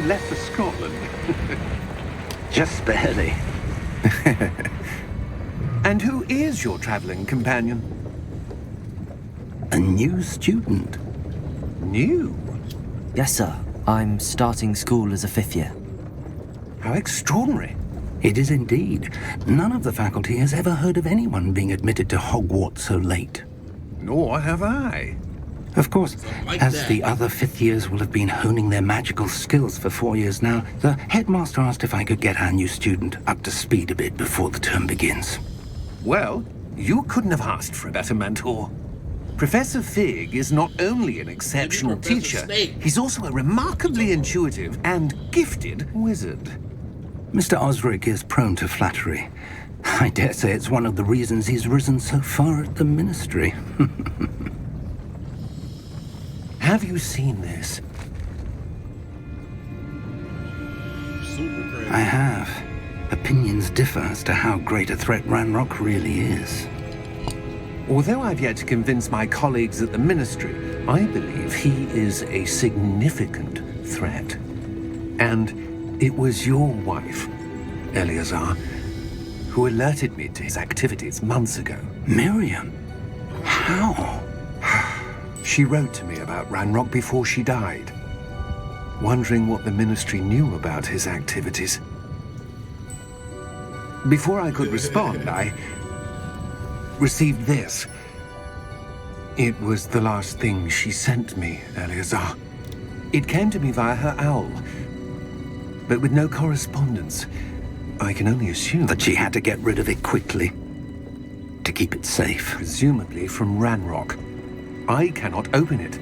left for Scotland? Just barely. And who is your traveling companion? A new student. New? Yes, sir. I'm starting school as a 5th year. How extraordinary. It is indeed. None of the faculty has ever heard of anyone being admitted to Hogwarts so late. Nor have I. Of course, as the other 5th years will have been honing their magical skills for 4 years now, the headmaster asked if I could get our new student up to speed a bit before the term begins. Well, you couldn't have asked for a better mentor. Professor Fig is not only an exceptional teacher, he's also a remarkably intuitive and gifted wizard. Mr. Osric is prone to flattery. I dare say it's one of the reasons he's risen so far at the Ministry. Have you seen this? Super crazy. I have. Opinions differ as to how great a threat Ranrock really is. Although I've yet to convince my colleagues at the Ministry, I believe he is a significant threat. And it was your wife, Eleazar, who alerted me to his activities months ago. Miriam? How? She wrote to me about Ranrock before she died, wondering what the Ministry knew about his activities. Before I could respond, I received this. It was the last thing she sent me, Eleazar. It came to me via her owl, but with no correspondence. I can only assume That she had to get rid of it quickly to keep it safe. presumably from Ranrock. I cannot open it.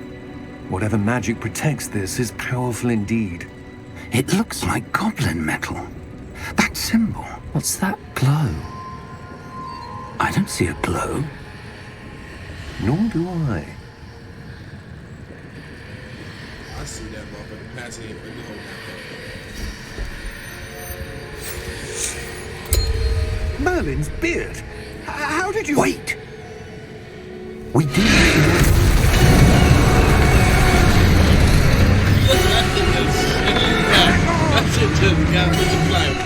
Whatever magic protects this is powerful indeed. It looks like goblin metal. That symbol. What's that glow? I don't see a glow. Nor do I. I see that motherfucker passing in the whole Merlin's beard. How did you... Wait! We do. That shit just got me like,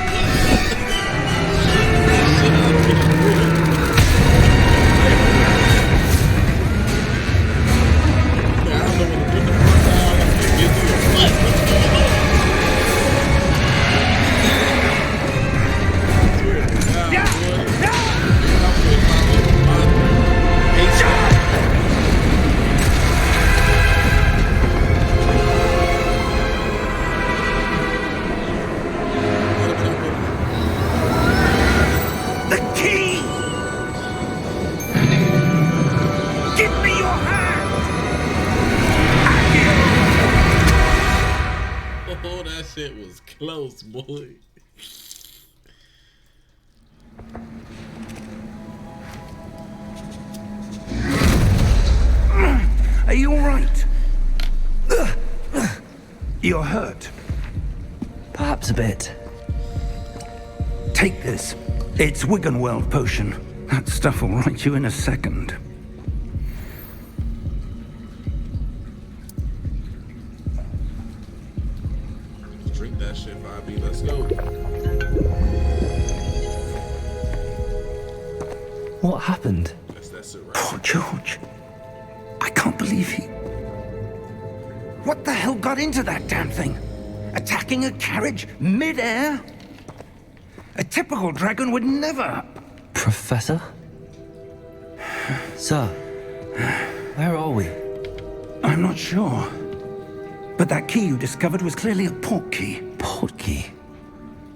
The key! Give me your hand! oh, that shit was close, boy. Are you all right? You're hurt. Perhaps a bit. Take this. It's Wiggenweld potion. That stuff will right you in a second. Drink that shit, 5B. Let's go. What happened? That's it right. Poor George. I can't believe he... What the hell got into that damn thing? Attacking a carriage mid-air? A typical dragon would never... Professor? Sir, where are we? I'm not sure. But that key you discovered was clearly a port key. Port key?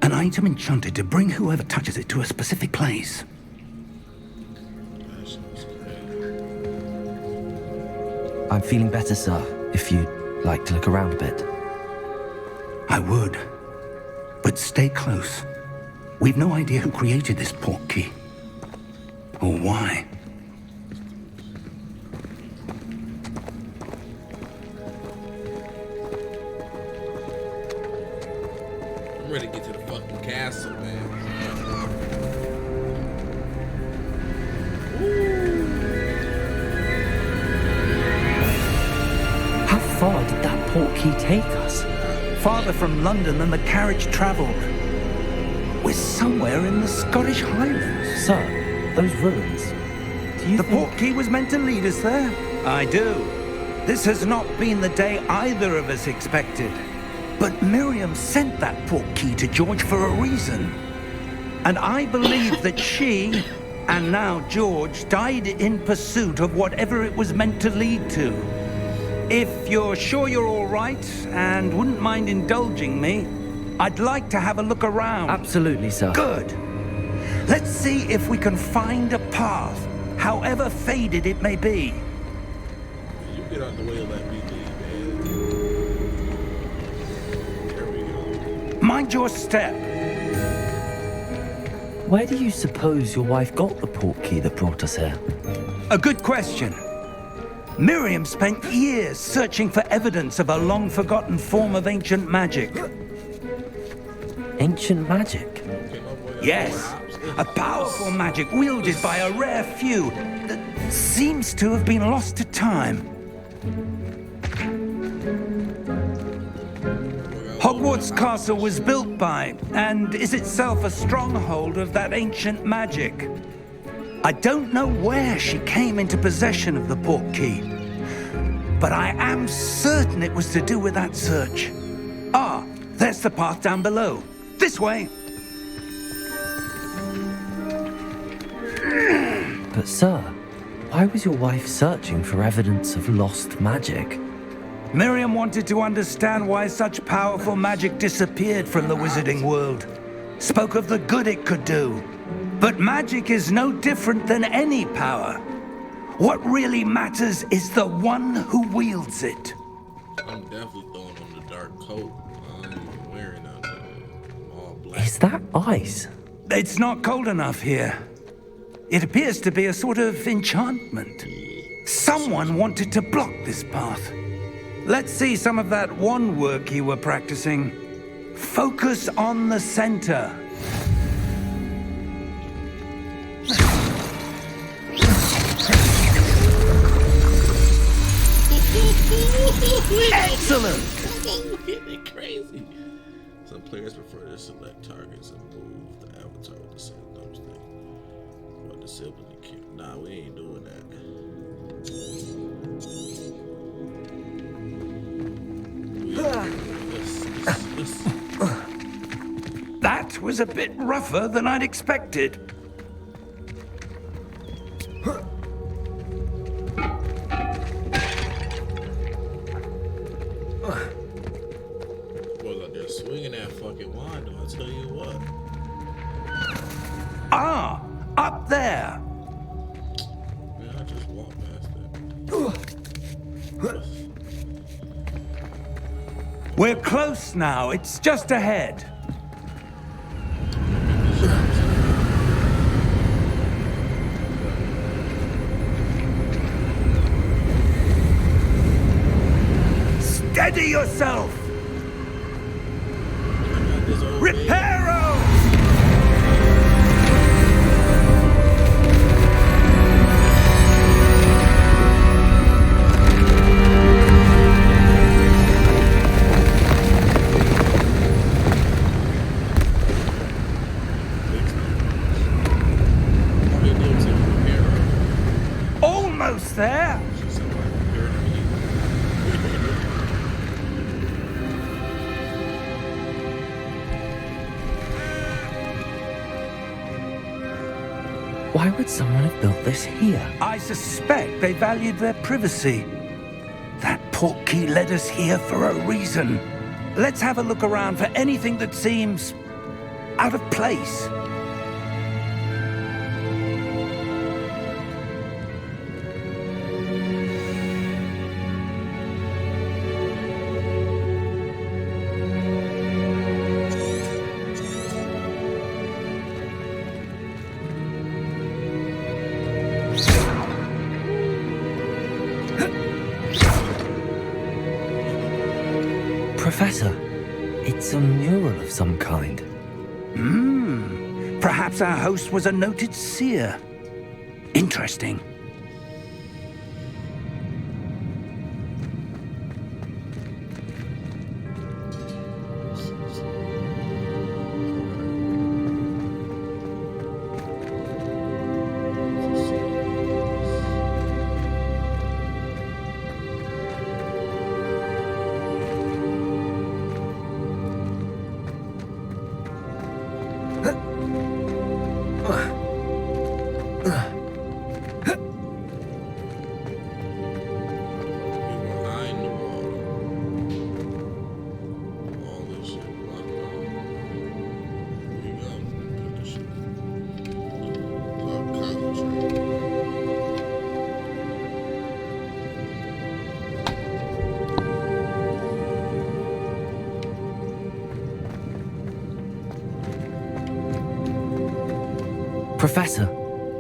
An item enchanted to bring whoever touches it to a specific place. That shit was crazy. I'm feeling better, sir, if you'd like to look around a bit. I would. But stay close. We've no idea who created this port key. Or why. I'm ready to get to the fucking castle, man. How far did that port key take us? farther from London than the carriage travelled. We're somewhere in the Scottish Highlands. Sir, those ruins. Do you The think... portkey was meant to lead us there? I do. This has not been the day either of us expected. But Miriam sent that portkey to George for a reason. And I believe that she, and now George, died in pursuit of whatever it was meant to lead to. If you're sure you're all right, and wouldn't mind indulging me, I'd like to have a look around. Absolutely, sir. Good. Let's see if we can find a path, however faded it may be. You get out the way and let me lead, man. There we go. Mind your step. Where do you suppose your wife got the portkey that brought us here? A good question. Miriam spent years searching for evidence of a long-forgotten form of ancient magic. Ancient magic? Yes, a powerful magic wielded by a rare few that seems to have been lost to time. Hogwarts Castle was built by, and is itself a stronghold of that ancient magic. I don't know where she came into possession of the portkey, but I am certain it was to do with that search. Ah, there's the path down below. This way. But sir, why was your wife searching for evidence of lost magic? Miriam wanted to understand why such powerful magic disappeared from the wizarding world. Spoke of the good it could do. But magic is no different than any power. What really matters is the one who wields it. I'm definitely throwing on the dark coat. I'm even wearing all black. Is that ice? It's not cold enough here. It appears to be a sort of enchantment. Someone wanted to block this path. Let's see some of that wand work you were practicing. Focus on the center. Excellent! They're crazy. Some players prefer to select targets and move the avatar with the same thumbstick. But disabling the kick. Nah, we ain't doing that. That was a bit rougher than I'd expected. Boys out there swinging that fucking wand, do I tell you what? Ah, up there. Man, I just walked past that. We're close now. It's just ahead. Steady yourself! Reparo! Almost there! Why would someone have built this here? I suspect they valued their privacy. That portkey led us here for a reason. Let's have a look around for anything that seems out of place. Professor, it's a mural of some kind. Perhaps our host was a noted seer. Interesting. Behind the wall. All this shit blocked off. We go. Put this shit. Concentrate. Professor,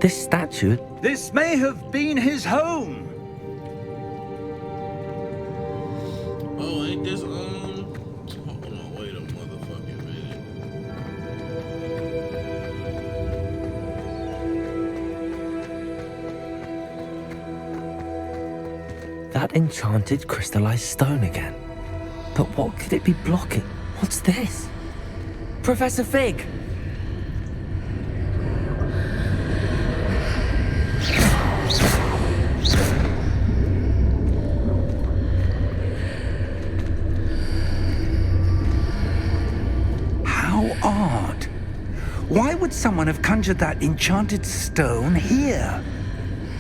this statue. This may have been his home. Oh, ain't this hold on, wait a motherfucking minute. That enchanted crystallized stone again. But what could it be blocking? What's this? Professor Fig! How odd. Why would someone have conjured that enchanted stone here?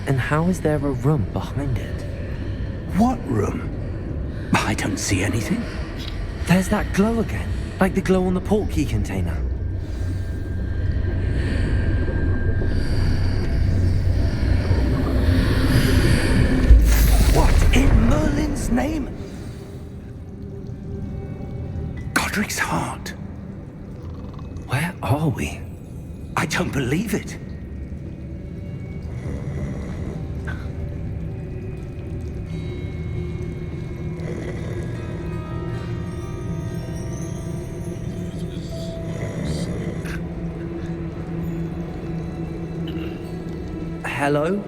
And how is there a room behind it? What room? I don't see anything. There's that glow again, like the glow on the portkey container. What in Merlin's name? Godric's heart. Where are we? I don't believe it. Hello?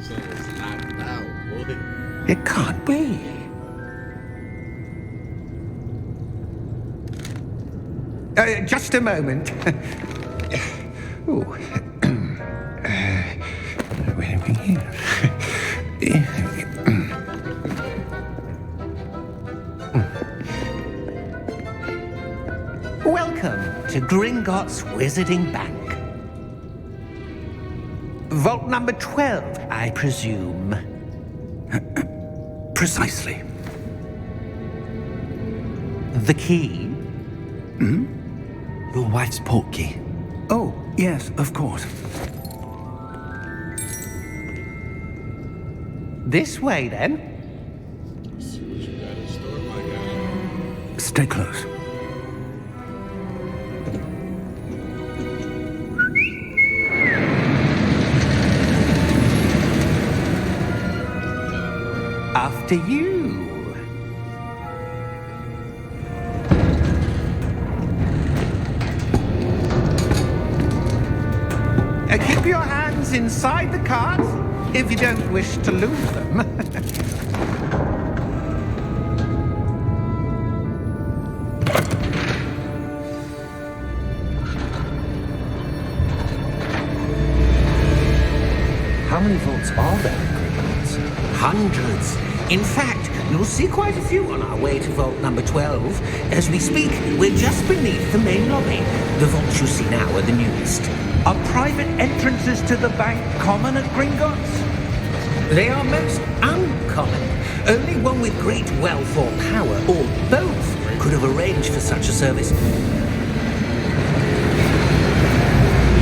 Someone's knocked out, boy. It can't be. Just a moment. Ooh. Where are we here? Welcome to Gringotts Wizarding Bank. Vault number 12, I presume. Precisely. The key? Your wife's portkey. Oh, yes, of course. This way, then. See what you got in store, my guy. Stay close. After you. Keep your hands inside the cart if you don't wish to lose them. How many vaults are there in Gringotts? Hundreds. In fact, you'll see quite a few on our way to vault number 12. As we speak, we're just beneath the main lobby. The vaults you see now are the newest. Are private entrances to the bank common at Gringotts? They are most uncommon. Only one with great wealth or power, or both, could have arranged for such a service.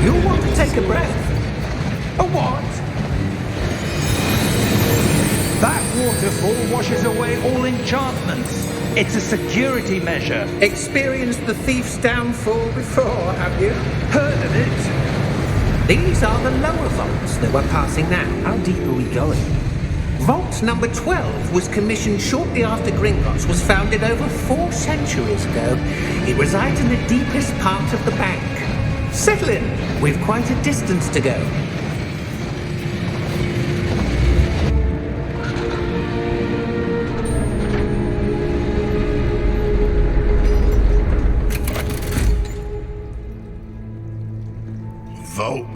You'll want to take a breath. A what? That waterfall washes away all enchantments. It's a security measure. Experienced the thief's downfall before, have you? Heard of it? These are the lower vaults that we're passing now. How deep are we going? Vault number 12 was commissioned shortly after Gringotts was founded over 4 centuries ago. It resides in the deepest part of the bank. Settle in. We've quite a distance to go.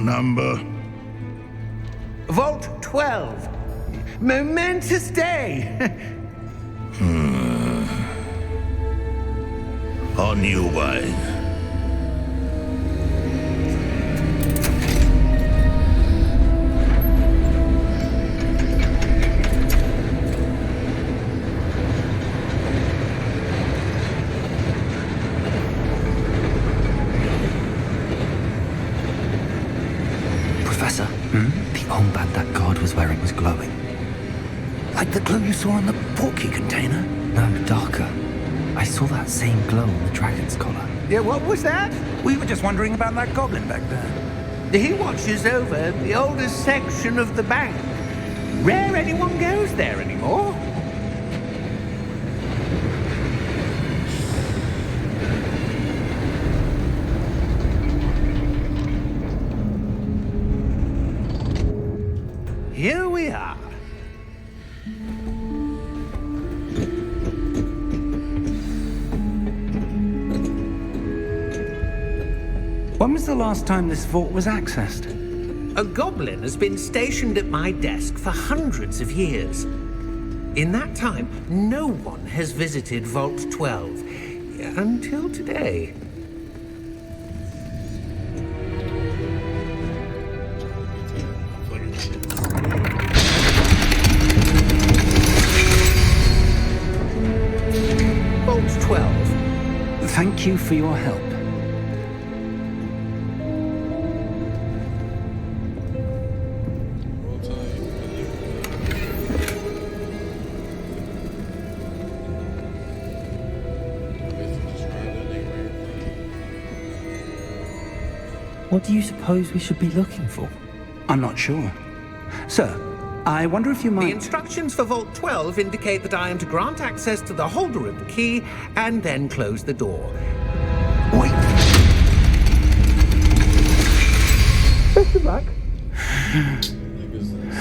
number? Vault 12. Momentous day. On your way. Professor, the armband that guard was wearing was glowing. Like the glow you saw in the portkey container? No, darker. I saw that same glow on the dragon's collar. Yeah, what was that? We were just wondering about that goblin back there. He watches over the oldest section of the bank. Rare anyone goes there anymore. Here we are. When was the last time this vault was accessed? A goblin has been stationed at my desk for hundreds of years. In that time, no one has visited Vault 12 until today. Vault 12. Thank you for your help. Roll time. Basically just ride that nigga right there. What do you suppose we should be looking for? I'm not sure. Sir, I wonder if you The might... instructions for Vault 12 indicate that I am to grant access to the holder of the key and then close the door. Wait.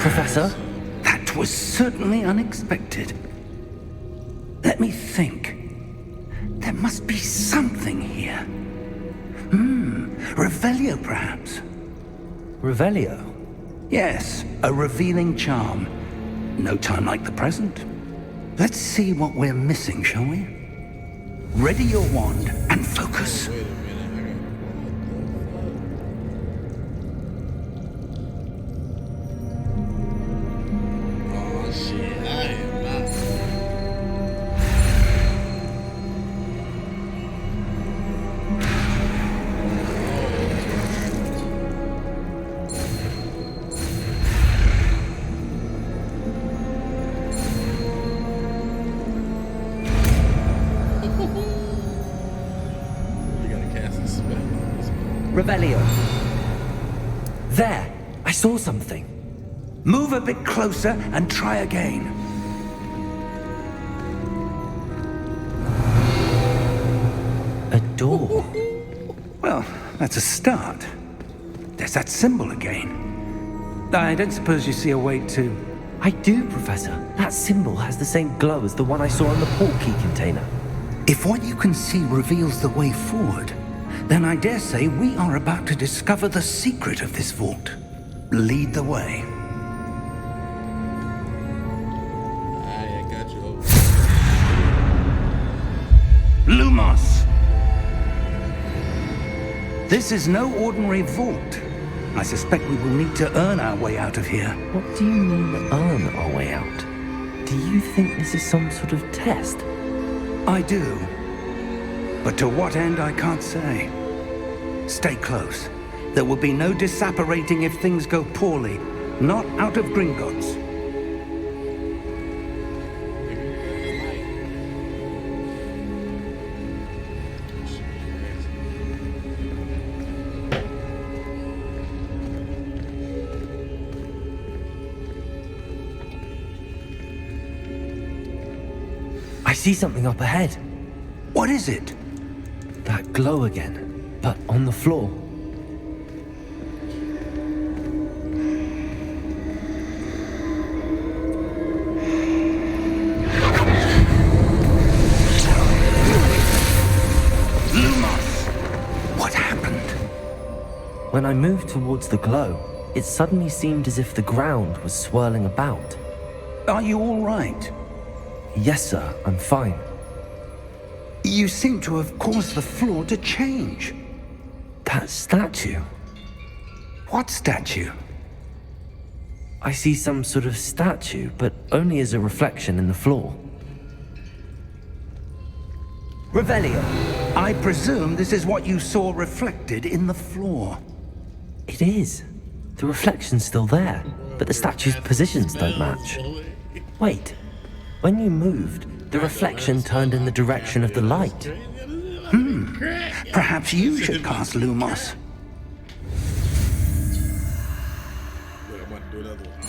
Professor? That was certainly unexpected. Let me think. There must be something here. Revelio, perhaps? Revelio? Yes, a revealing charm. No time like the present. Let's see what we're missing, shall we? Ready your wand and focus. Wait a minute, I got what the fuck? Oh shit, I am not. You gotta cast a spell. Revelio. There! I saw something. Move a bit closer and try again. A door. Well, that's a start. There's that symbol again. I don't suppose you see a way to... I do, Professor. That symbol has the same glow as the one I saw in the portkey container. If what you can see reveals the way forward, then I dare say we are about to discover the secret of this vault. Lead the way. I got you over. Lumos! This is no ordinary vault. I suspect we will need to earn our way out of here. What do you mean, earn our way out? Do you think this is some sort of test? I do. But to what end, I can't say. Stay close. There will be no disapparating if things go poorly. Not out of Gringotts. I see something up ahead. What is it? That glow again, but on the floor. Lumos! What happened? When I moved towards the glow, it suddenly seemed as if the ground was swirling about. Are you all right? Yes, sir, I'm fine. You seem to have caused the floor to change. That statue? What statue? I see some sort of statue, but only as a reflection in the floor. Revelio, I presume this is what you saw reflected in the floor. It is. The reflection's still there, but the statue's positions don't match. Wait, when you moved, the reflection turned in the direction of the light. Perhaps you should cast Lumos. Wait, I'm about to do another one.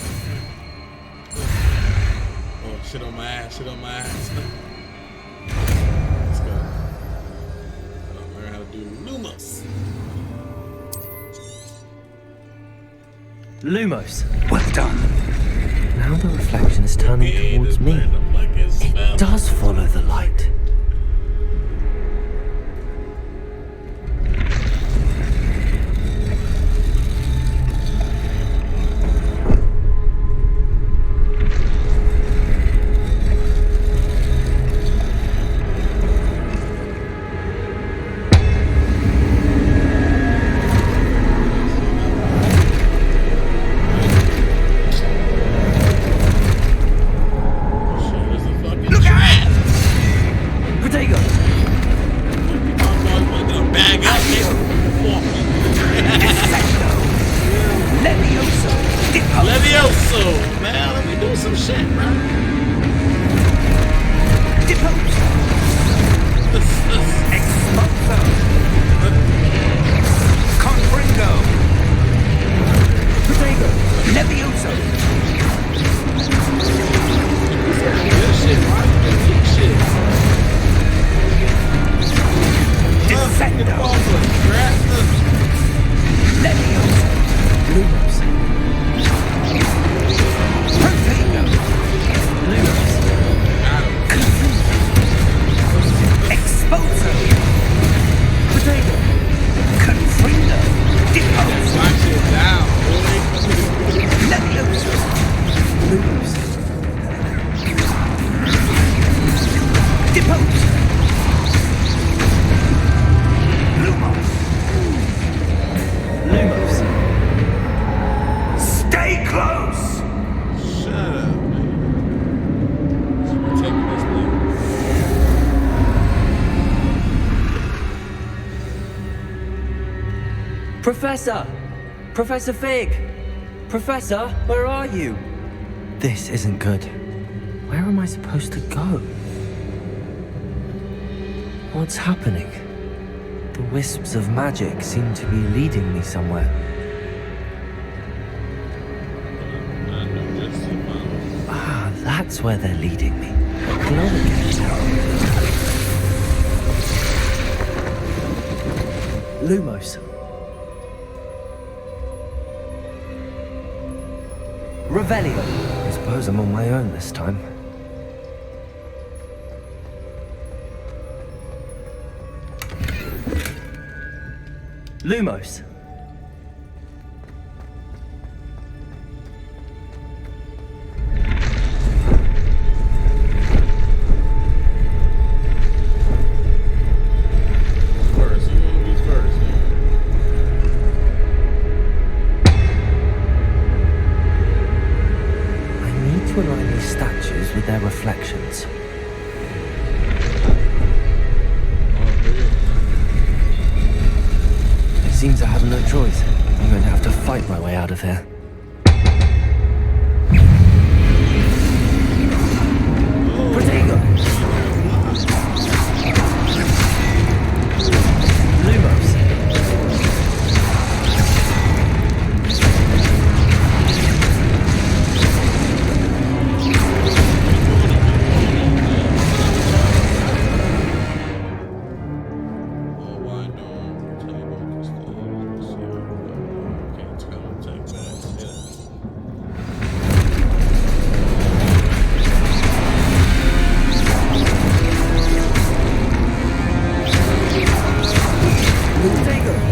Oh, shit on my ass, shit on my ass. Let's go. I'll learn how to do Lumos. Lumos. Well done. Now the reflection is turning towards me. It does follow the light. Professor! Professor Fig! Professor, where are you? This isn't good. Where am I supposed to go? What's happening? The wisps of magic seem to be leading me somewhere. Ah, that's where they're leading me. Glow again. Lumos. Revelio. I suppose I'm on my own this time. Lumos. With their reflections. It seems I have no choice. I'm going to have to fight my way out of here. Protego! Lumos!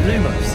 Lumos.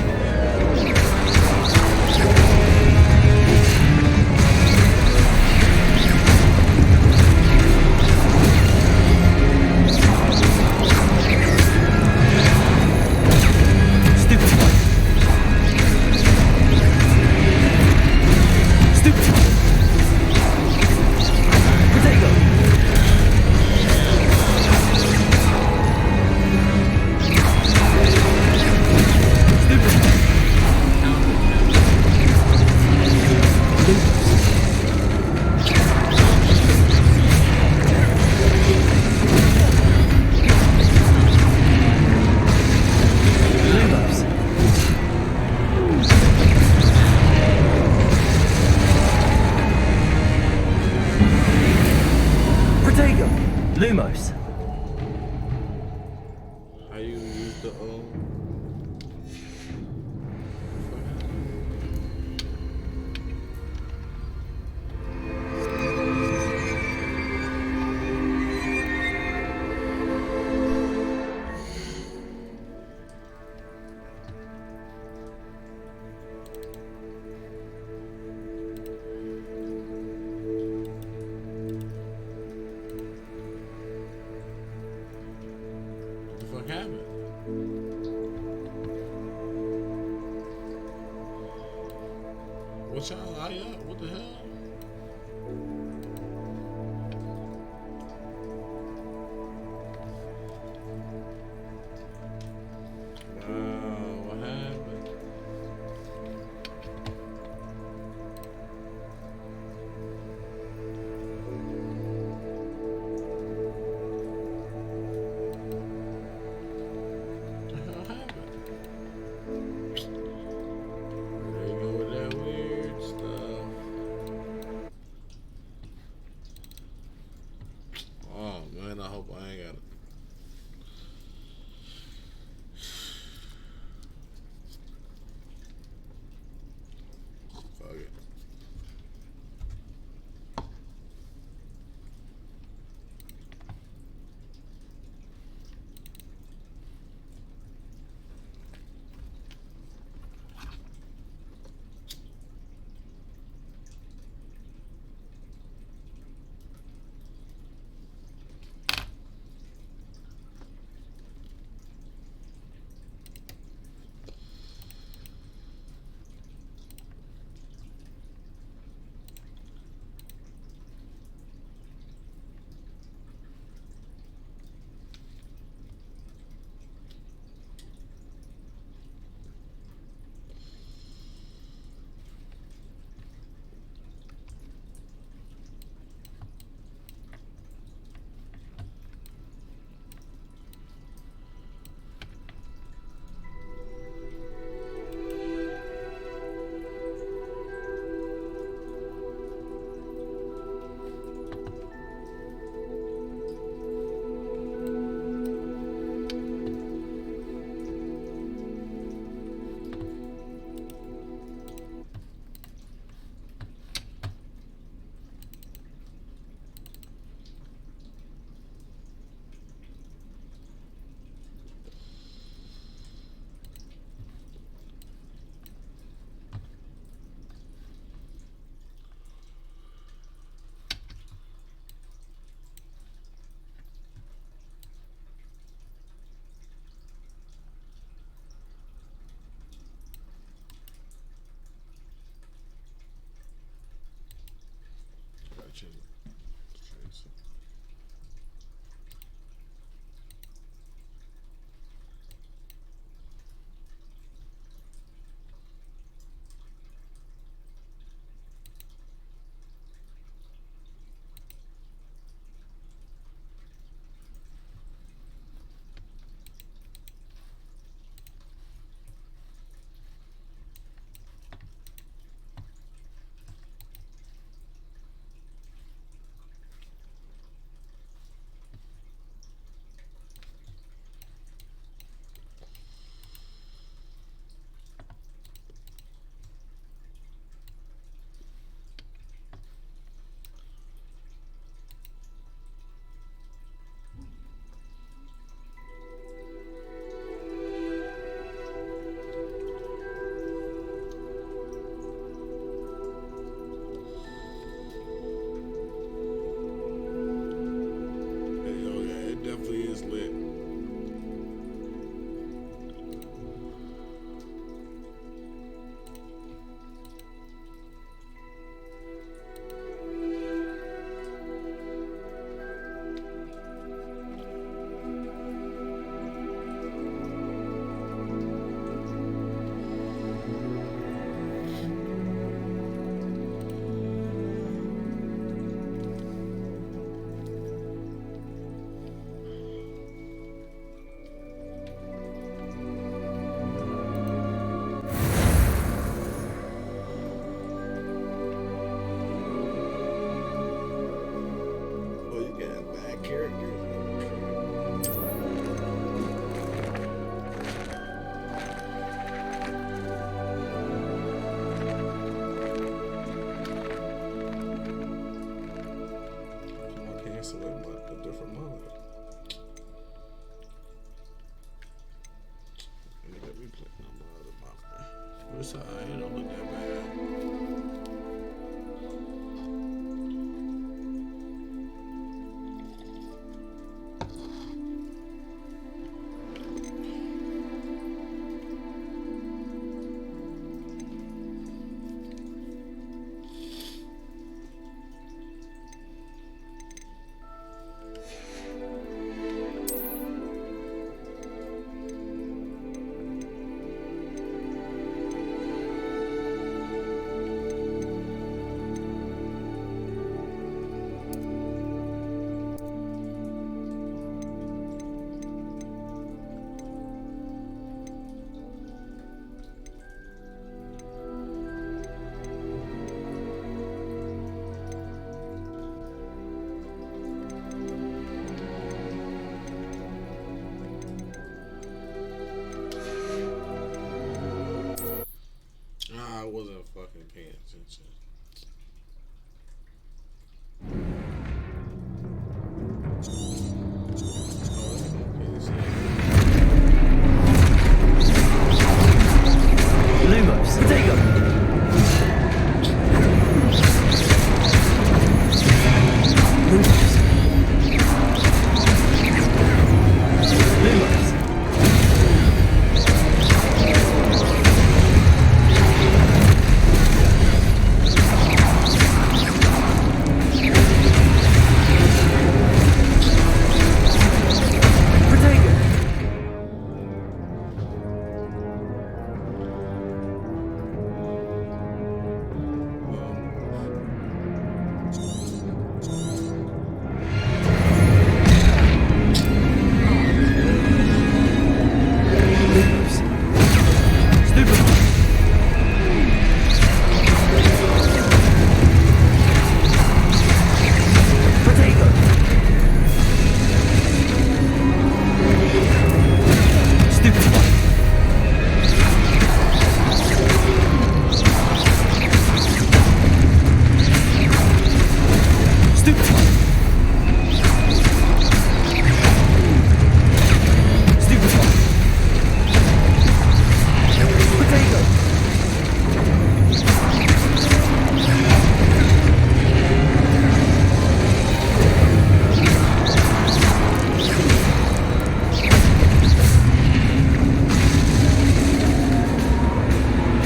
What y'all eye up? What the hell? Wow, what happened? What the hell happened? There you go with that weird stuff. Oh man, I hope I ain't got it. Fuck it. Gotcha. It definitely is lit. Oh, you got bad characters. I can't select a different mother. And they got me clicking on my other mother. But it's alright, it don't look that bad. paying attention. Lumos, take them! Lumos. Lumos. Protego. Lumos. Stupid. Protego. Stupid one. Stupid one. Stupid one. Potato.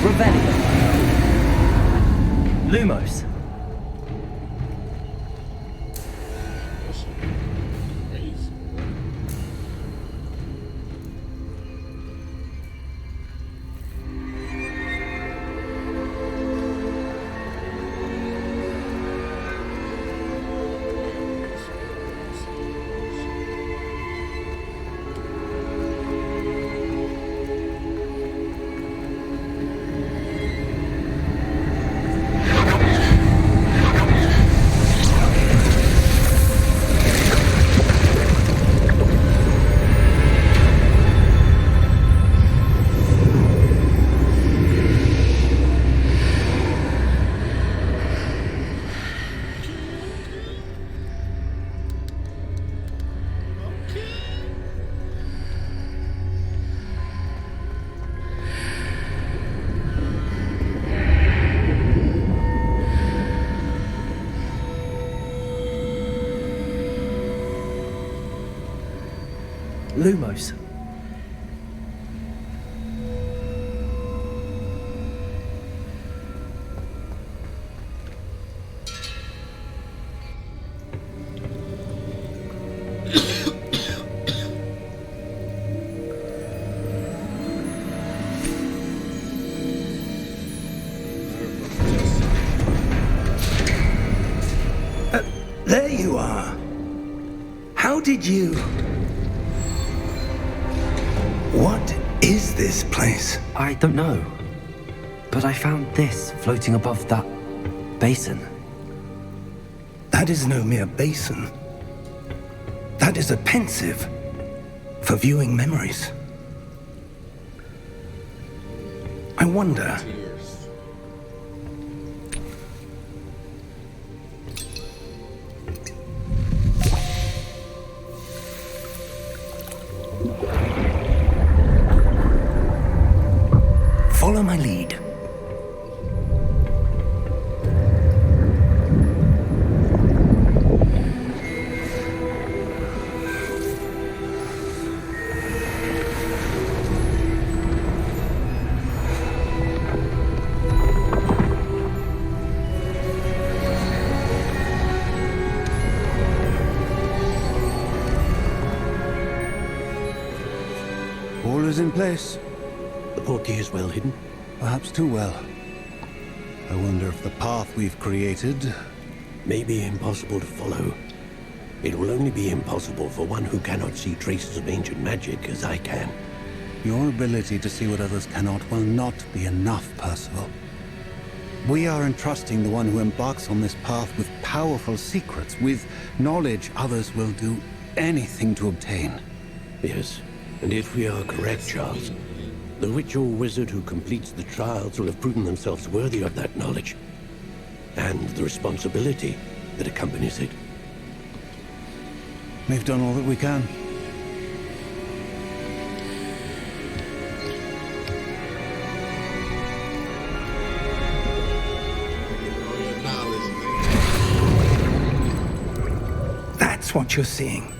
Revelio. Lumos. That's crazy. Lumos. There you are. How did you... What is this place? I don't know. But I found this floating above that basin. That is no mere basin. That is a pensive for viewing memories. I wonder... Tears. Follow my lead. All is in place. The portkey is well hidden. Perhaps too well. I wonder if the path we've created... May be impossible to follow. It will only be impossible for one who cannot see traces of ancient magic as I can. Your ability to see what others cannot will not be enough, Percival. We are entrusting the one who embarks on this path with powerful secrets, with knowledge others will do anything to obtain. Yes, and if we are correct, Charles, The witch or wizard who completes the trials will have proven themselves worthy of that knowledge, and the responsibility that accompanies it. We've done all that we can. That's what you're seeing.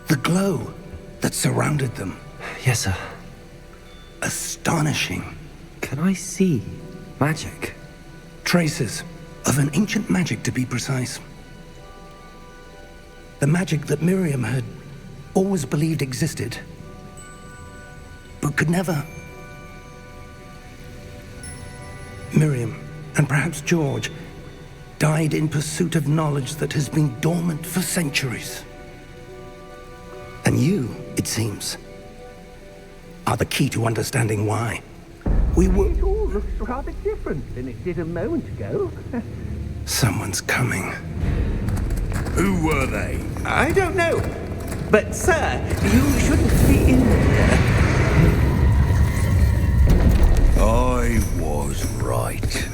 The glow that surrounded them. Yes, sir. Astonishing. Can I see magic? Traces of an ancient magic, to be precise. The magic that Miriam had always believed existed, but could never. Miriam, and perhaps George, died in pursuit of knowledge that has been dormant for centuries. And you, it seems, are the key to understanding why. We were... It all looks rather different than it did a moment ago. Someone's coming. Who were they? I don't know. But, sir, you shouldn't be in here. I was right.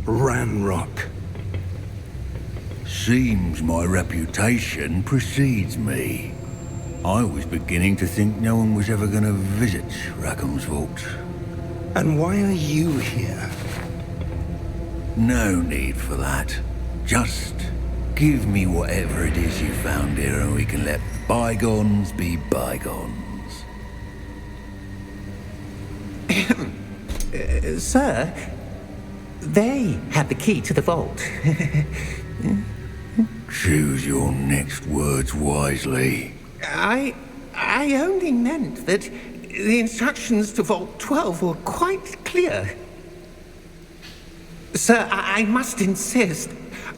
Ranrock. Seems my reputation precedes me. I was beginning to think no one was ever going to visit Rackham's vault. And why are you here? No need for that. Just give me whatever it is you found here and we can let bygones be bygones. Sir, they had the key to the vault. Choose your next words wisely. I only meant that the instructions to Vault 12 were quite clear. Sir, I must insist.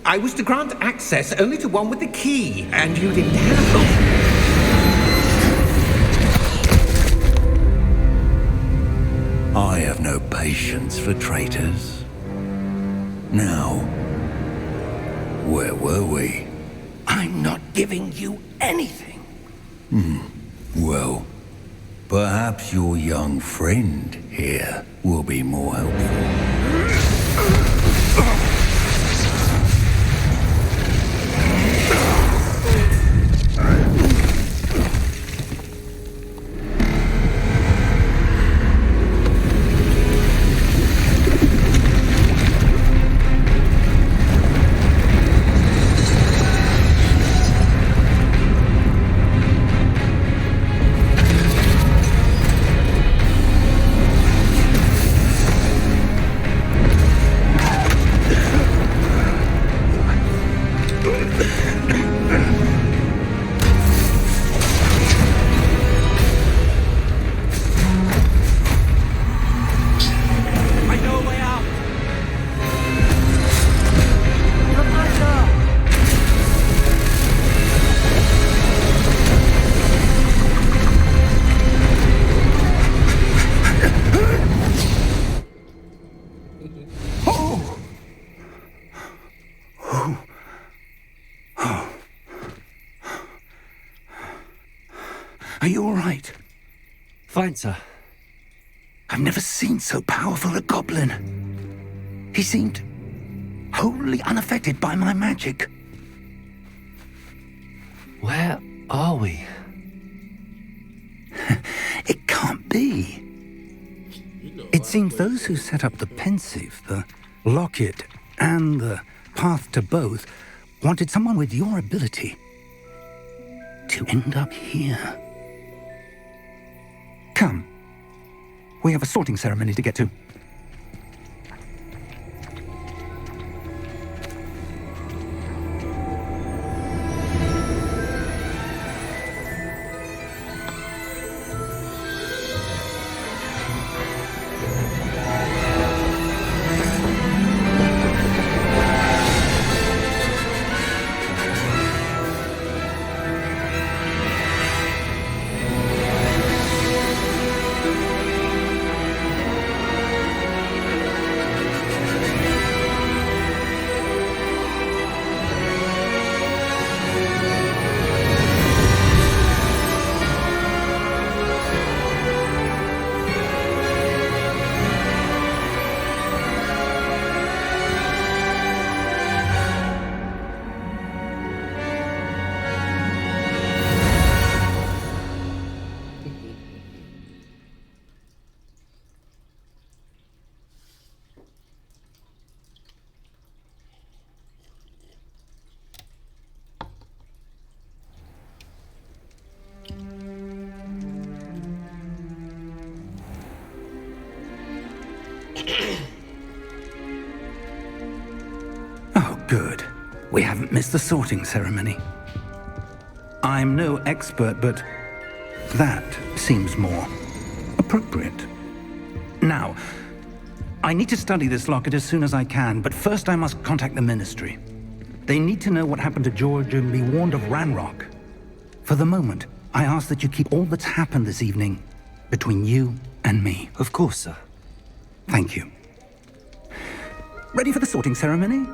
I was to grant access only to one with the key, and you didn't have I have no patience for traitors. Now, where were we? I'm not giving you anything. Well, perhaps your young friend here will be more helpful. Are you all right? Fine, sir. I've never seen so powerful a goblin. He seemed wholly unaffected by my magic. Where are we? It can't be. It seems those who set up the pensive, the locket, and the path to both wanted someone with your ability to end up here. Come. We have a sorting ceremony to get to. Good. We haven't missed the sorting ceremony. I'm no expert, but that seems more appropriate. Now, I need to study this locket as soon as I can, but first I must contact the Ministry. They need to know what happened to George and be warned of Ranrock. For the moment, I ask that you keep all that's happened this evening between you and me. Of course, sir. Thank you. Ready for the sorting ceremony?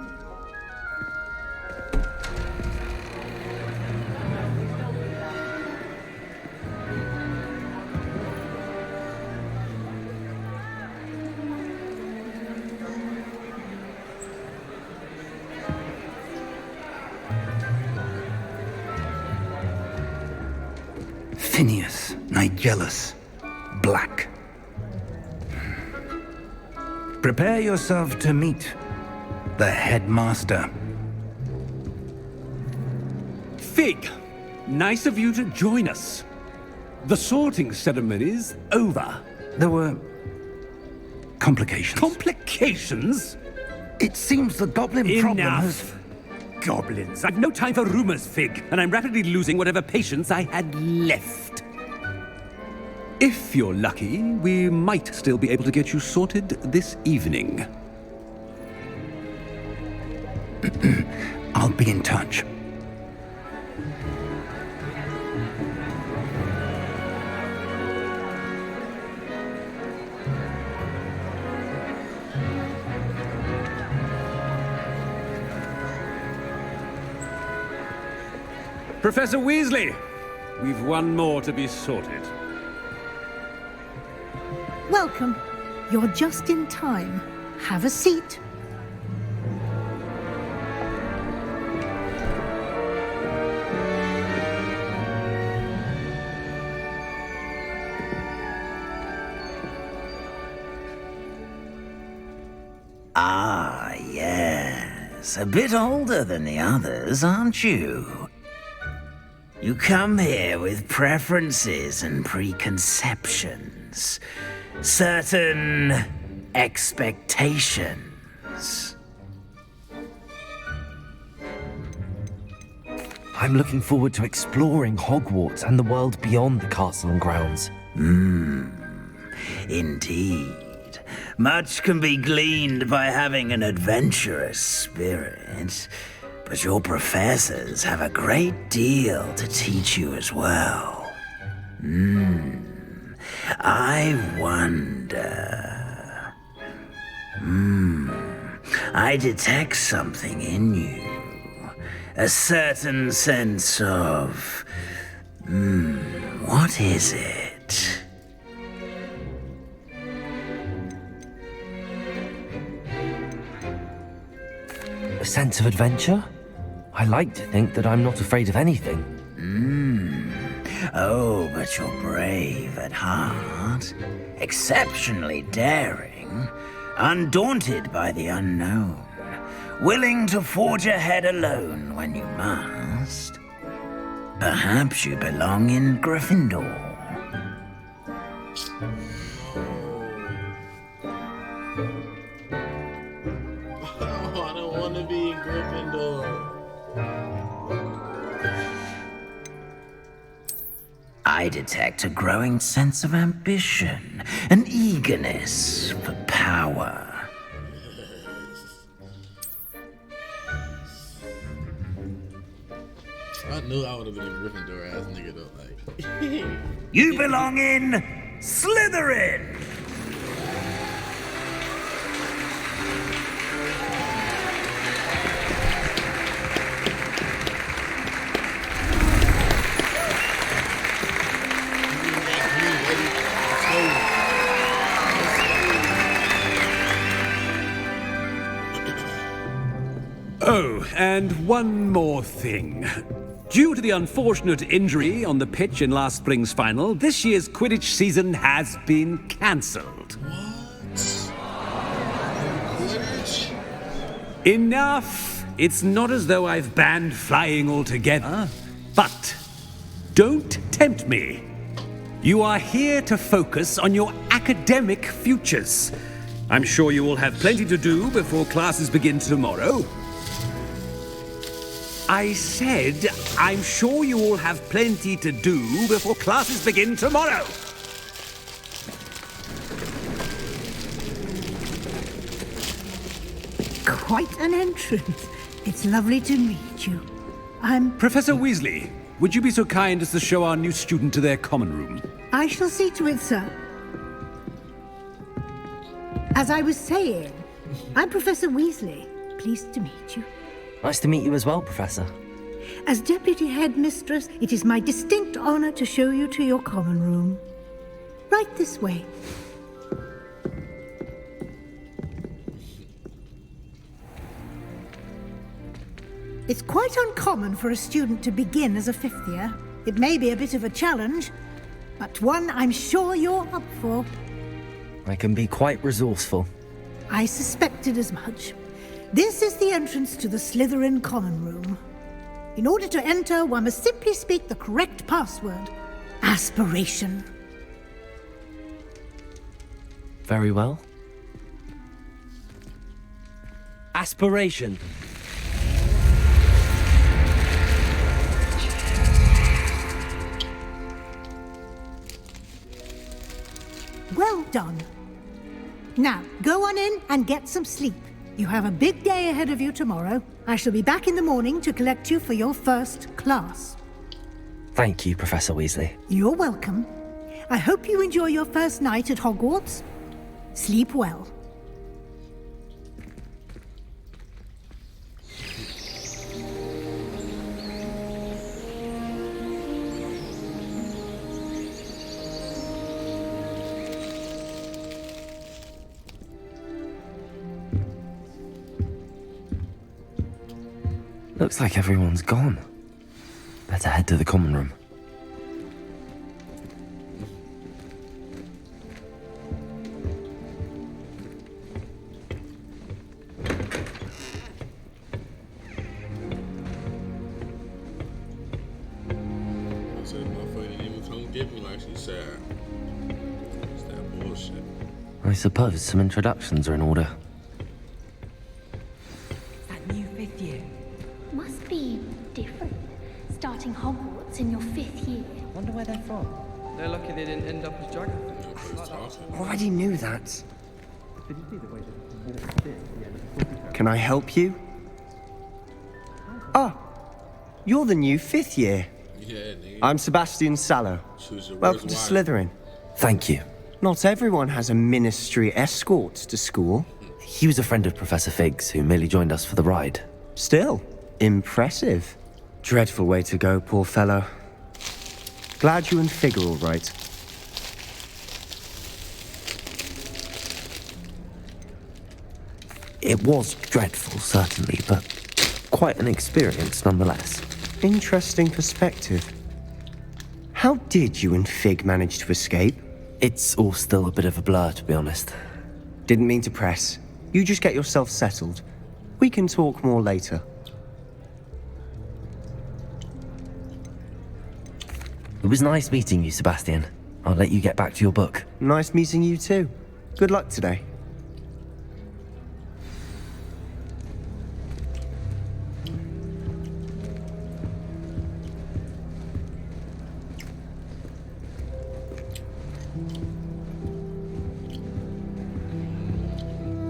Phineas, Nigellus, Black. Prepare yourself to meet the headmaster. Fig, nice of you to join us. The sorting ceremony's over. There were complications. Complications? It seems the goblin problem has... Enough! Goblins. I've no time for rumors, Fig, and I'm rapidly losing whatever patience I had left. If you're lucky, we might still be able to get you sorted this evening. I'll be in touch. Professor Weasley, we've one more to be sorted. Welcome. You're just in time. Have a seat. Ah, yes. A bit older than the others, aren't you? You come here with preferences and preconceptions. Certain expectations. I'm looking forward to exploring Hogwarts and the world beyond the castle and grounds. Indeed. Much can be gleaned by having an adventurous spirit, but your professors have a great deal to teach you as well. I wonder... I detect something in you. A certain sense of... what is it? A sense of adventure? I like to think that I'm not afraid of anything. Oh, but you're brave at heart, exceptionally daring, undaunted by the unknown, willing to forge ahead alone when you must. Perhaps you belong in Gryffindor. Oh, I don't want to be in Gryffindor. I detect a growing sense of ambition, an eagerness for power. I knew I would have been a Gryffindor ass nigga though. Like, You belong in Slytherin! Oh, and one more thing. Due to the unfortunate injury on the pitch in last spring's final, this year's Quidditch season has been cancelled. Enough! It's not as though I've banned flying altogether. But don't tempt me. You are here to focus on your academic futures. I'm sure you will have plenty to do before classes begin tomorrow. I said, I'm sure you all have plenty to do before classes begin tomorrow. Quite an entrance. It's lovely to meet you. Professor Weasley, would you be so kind as to show our new student to their common room? I shall see to it, sir. As I was saying, I'm Professor Weasley. Pleased to meet you. Nice to meet you as well, Professor. As Deputy Headmistress, it is my distinct honor to show you to your common room. Right this way. It's quite uncommon for a student to begin as a fifth year. It may be a bit of a challenge, but one I'm sure you're up for. I can be quite resourceful. I suspected as much. This is the entrance to the Slytherin common room. In order to enter, one must simply speak the correct password. Aspiration. Very well. Aspiration. Well done. Now, go on in and get some sleep. You have a big day ahead of you tomorrow. I shall be back in the morning to collect you for your first class. Thank you, Professor Weasley. You're welcome. I hope you enjoy your first night at Hogwarts. Sleep well. Looks like everyone's gone. Better head to the common room. I said, motherfucker didn't even come get me like she said. It's that bullshit. I suppose some introductions are in order. That new fifth year. Must be different. Starting Hogwarts in your fifth year. Wonder where they're from. They're lucky they didn't end up as dragons. Already knew that. Can I help you? Ah, you're the new fifth year. Yeah, nigga. I'm Sebastian Sallow. Choose your Welcome words to wisely. Slytherin. Thank you. Not everyone has a ministry escort to school. He was a friend of Professor Fig's who merely joined us for the ride. Still, impressive. Dreadful way to go, poor fellow. Glad you and Fig are all right. It was dreadful, certainly, but quite an experience nonetheless. Interesting perspective. How did you and Fig manage to escape? It's all still a bit of a blur, to be honest. Didn't mean to press. You just get yourself settled. We can talk more later. It was nice meeting you, Sebastian. I'll let you get back to your book. Nice meeting you too. Good luck today.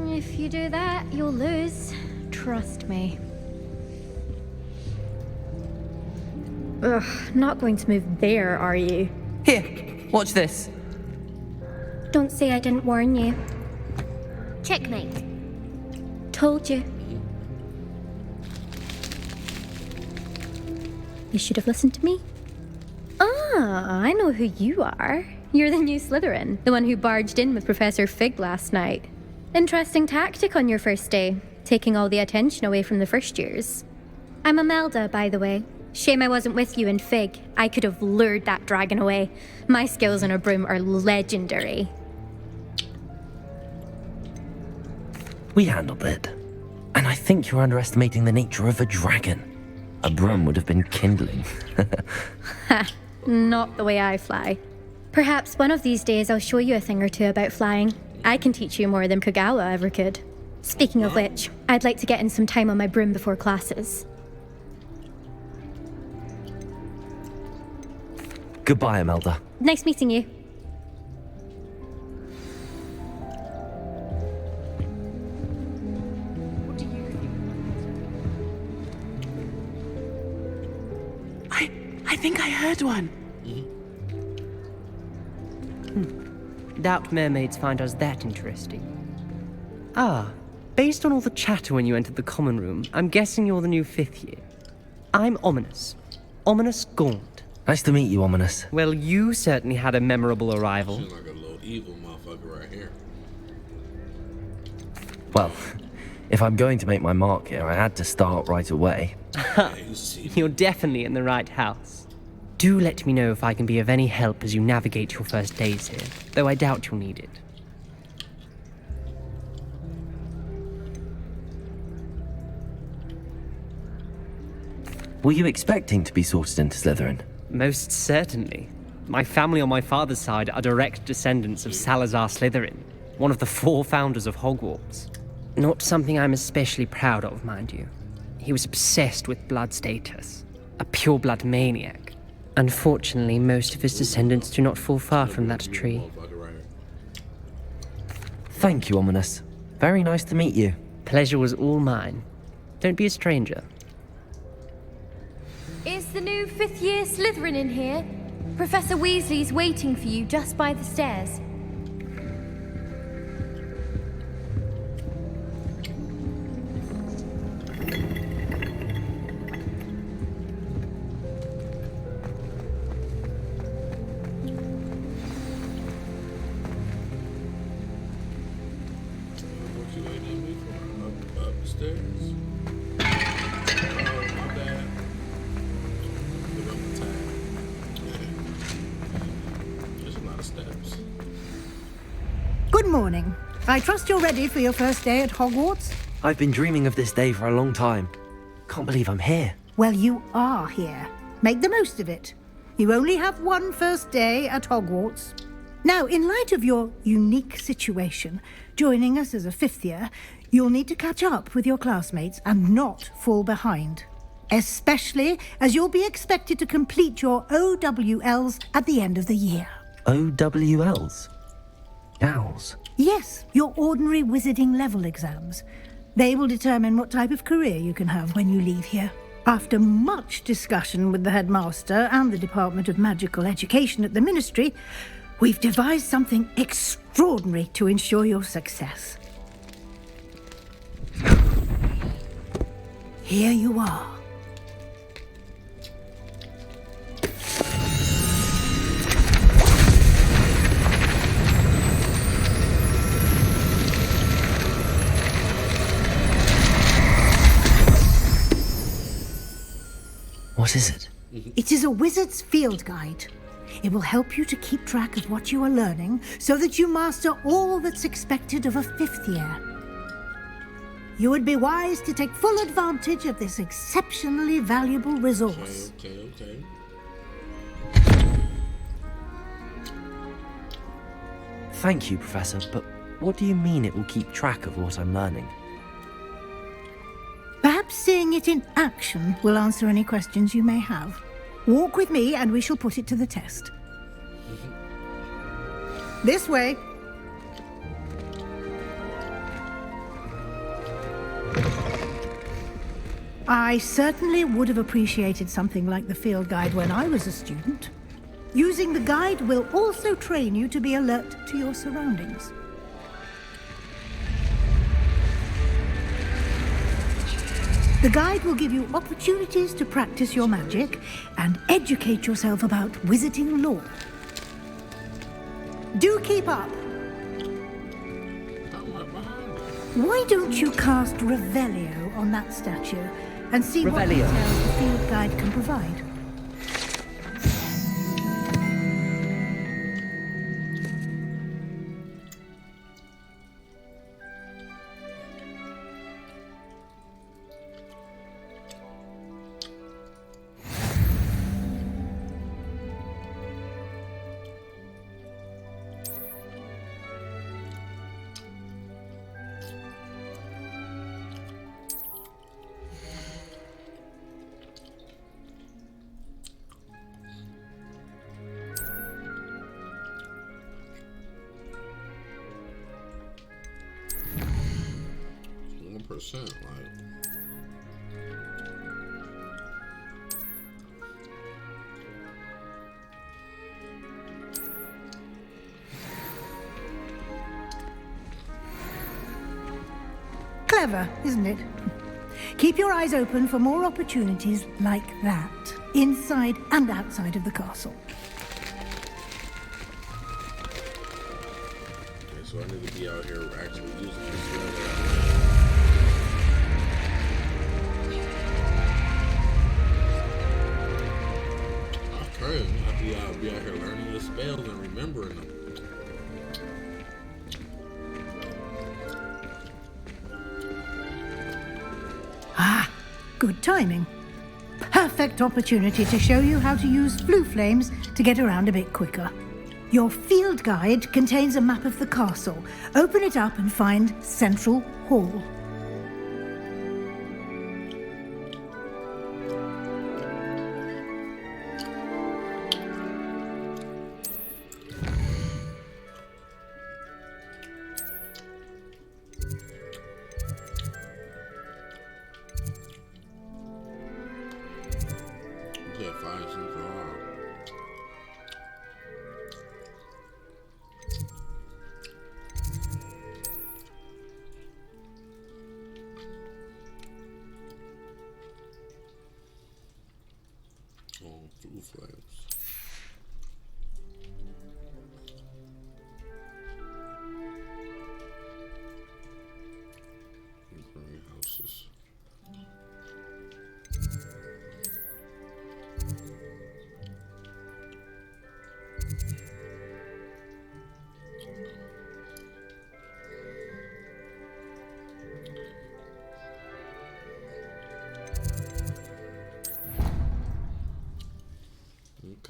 If you do that, you'll lose. Trust me. Ugh, not going to move there, are you? Here, watch this. Don't say I didn't warn you. Checkmate. Told you. You should have listened to me. Ah, I know who you are. You're the new Slytherin, the one who barged in with Professor Fig last night. Interesting tactic on your first day, taking all the attention away from the first years. I'm Imelda, by the way. Shame I wasn't with you in Fig. I could have lured that dragon away. My skills on a broom are legendary. We handled it. And I think you're underestimating the nature of a dragon. A broom would have been kindling. Ha, not the way I fly. Perhaps one of these days I'll show you a thing or two about flying. I can teach you more than Kagawa ever could. Speaking of which, I'd like to get in some time on my broom before classes. Goodbye, Imelda. Nice meeting you. I think I heard one. Doubt mermaids find us that interesting. Ah, based on all the chatter when you entered the common room, I'm guessing you're the new 5th year. I'm Ominous. Ominous Gaunt. Nice to meet you, Ominous. Well, you certainly had a memorable arrival. Seems like a little evil motherfucker right here. Well, if I'm going to make my mark here, I had to start right away. You're definitely in the right house. Do let me know if I can be of any help as you navigate your first days here, though I doubt you'll need it. Were you expecting to be sorted into Slytherin? Most certainly. My family on my father's side are direct descendants of Salazar Slytherin, one of the 4 founders of Hogwarts. Not something I'm especially proud of, mind you. He was obsessed with blood status, a pure-blood maniac. Unfortunately, most of his descendants do not fall far from that tree. Thank you, Ominous. Very nice to meet you. Pleasure was all mine. Don't be a stranger. Is the new 5th year Slytherin in here? Professor Weasley's waiting for you just by the stairs. Upstairs. Oh, my bad. The wrong time. There's a lot of steps. Good morning. I trust you're ready for your first day at Hogwarts? I've been dreaming of this day for a long time. Can't believe I'm here. Well, you are here. Make the most of it. You only have one first day at Hogwarts. Now, in light of your unique situation, joining us as a 5th year, you'll need to catch up with your classmates and not fall behind. Especially as you'll be expected to complete your OWLs at the end of the year. OWLs? Owls? Yes, your ordinary wizarding level exams. They will determine what type of career you can have when you leave here. After much discussion with the headmaster and the Department of Magical Education at the Ministry, we've devised something extraordinary to ensure your success. Here you are. What is it? It is a wizard's field guide. It will help you to keep track of what you are learning so that you master all that's expected of a 5th year. You would be wise to take full advantage of this exceptionally valuable resource. Okay. Thank you, Professor, but what do you mean it will keep track of what I'm learning? Perhaps seeing it in action will answer any questions you may have. Walk with me and we shall put it to the test. This way. I certainly would have appreciated something like the field guide when I was a student. Using the guide will also train you to be alert to your surroundings. The guide will give you opportunities to practice your magic and educate yourself about wizarding lore. Do keep up. Why don't you cast Revelio on that statue and see what Revelio. details the field guide can provide? 1%. Like, Clever, isn't it? Keep your eyes open for more opportunities like that, inside and outside of the castle. okay, so I need to be out here actually using this spell. Okay, I'll be out here learning the spells and remembering them. Ah, good timing. Perfect opportunity to show you how to use flue flames to get around a bit quicker. Your field guide contains a map of the castle. Open it up and find Central Hall. Yeah, find Central Hall. Oh, flue flames. Greenhouses.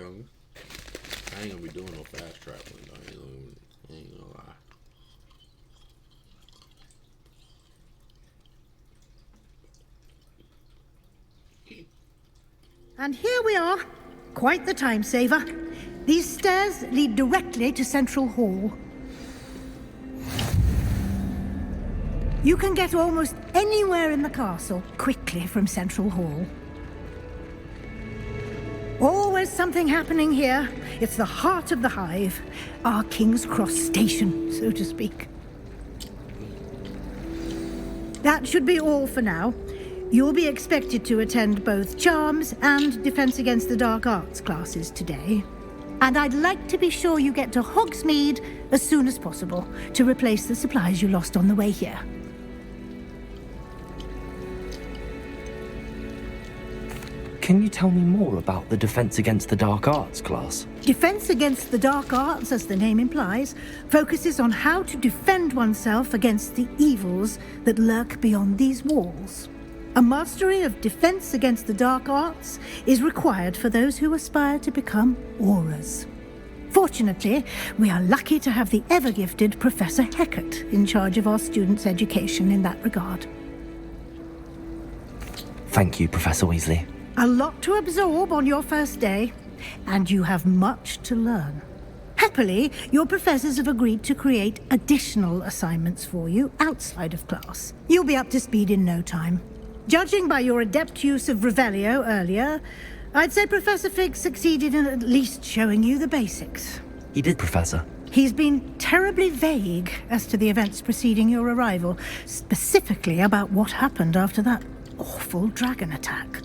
Okay. I ain't gonna be doing no fast traveling though. I ain't gonna lie. And here we are. Quite the time saver. These stairs lead directly to Central Hall. You can get almost anywhere in the castle quickly from Central Hall. Always something happening here. It's the heart of the hive, our King's Cross station, so to speak. That should be all for now. You'll be expected to attend both Charms and Defense Against the Dark Arts classes today. And I'd like to be sure you get to Hogsmeade as soon as possible to replace the supplies you lost on the way here. Can you tell me more about the Defense Against the Dark Arts class? Defense Against the Dark Arts, as the name implies, focuses on how to defend oneself against the evils that lurk beyond these walls. A mastery of Defense Against the Dark Arts is required for those who aspire to become auras. Fortunately, we are lucky to have the ever-gifted Professor Hecat in charge of our students' education in that regard. Thank you, Professor Weasley. A lot to absorb on your first day, and you have much to learn. Happily, your professors have agreed to create additional assignments for you outside of class. You'll be up to speed in no time. Judging by your adept use of Revelio earlier, I'd say Professor Fig succeeded in at least showing you the basics. He did, Professor. He's been terribly vague as to the events preceding your arrival, specifically about what happened after that awful dragon attack.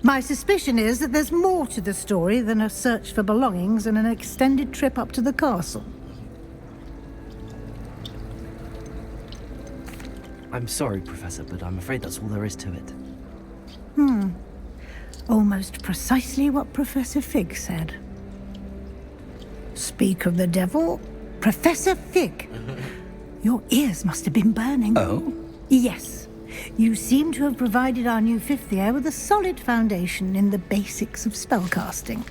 My suspicion is that there's more to the story than a search for belongings and an extended trip up to the castle. I'm sorry, Professor, but I'm afraid that's all there is to it. Almost precisely what Professor Fig said. Speak of the devil, Professor Fig. Your ears must have been burning. Oh? Yes. You seem to have provided our new fifth year with a solid foundation in the basics of spellcasting.